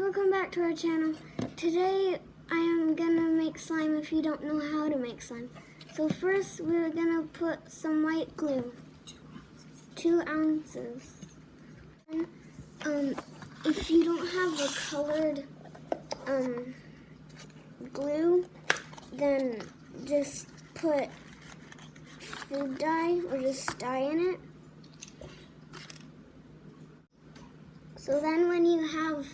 welcome back to our channel. Today I am gonna make slime if you don't know how to make slime. So first we're gonna put some white glue, 2 ounces. And, if you don't have the colored glue, then just put food dye or just dye in it. So then when you have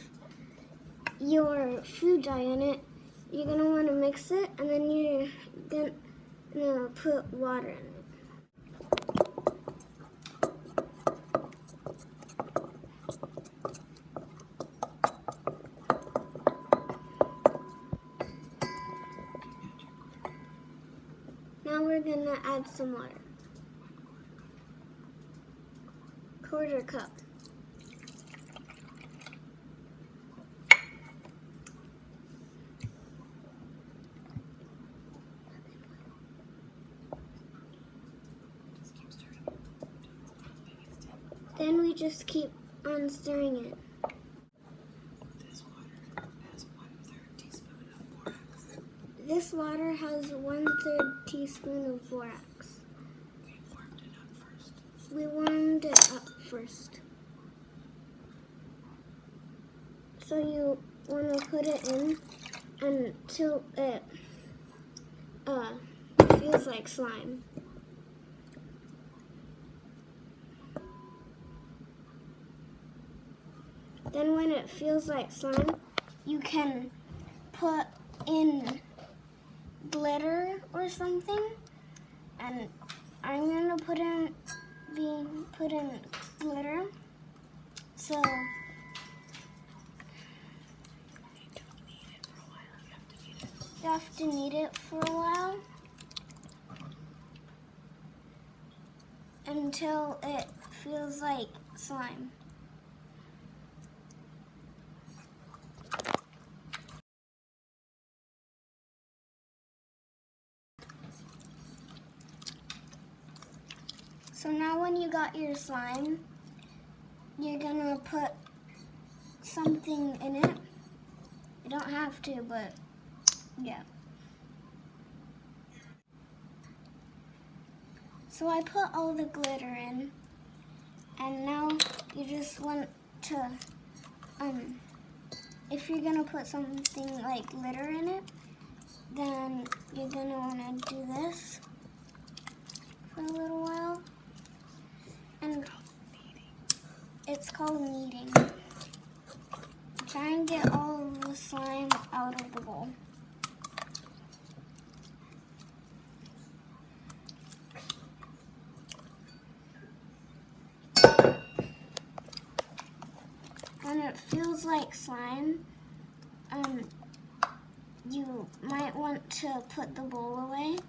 your food dye in it, you're going to want to mix it, and then you're going to put water in it. Now we're going to add some water. 1/4 cup. Then we just keep on stirring it. This water has 1/3 teaspoon of borax. We warmed it up first. So you want to put it in until it feels like slime. Then when it feels like slime, you can put in glitter or something. And I'm gonna put in glitter. So you have to knead it for a while until it feels like slime. So now when you got your slime, you're gonna put something in it. You don't have to, but yeah. So I put all the glitter in, and now you just want to, if you're gonna put something like glitter in it, then you're gonna wanna do this for a little while. And it's called kneading. Try and get all of the slime out of the bowl. When it feels like slime, you might want to put the bowl away.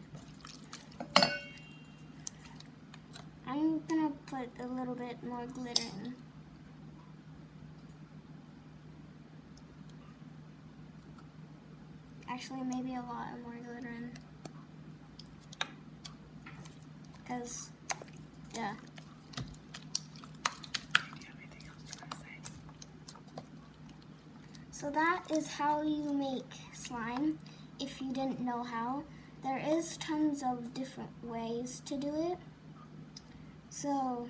I'm gonna put a little bit more glitter in. Actually, maybe a lot more glitter in. Because, yeah. So that is how you make slime, if you didn't know how. There is tons of different ways to do it. So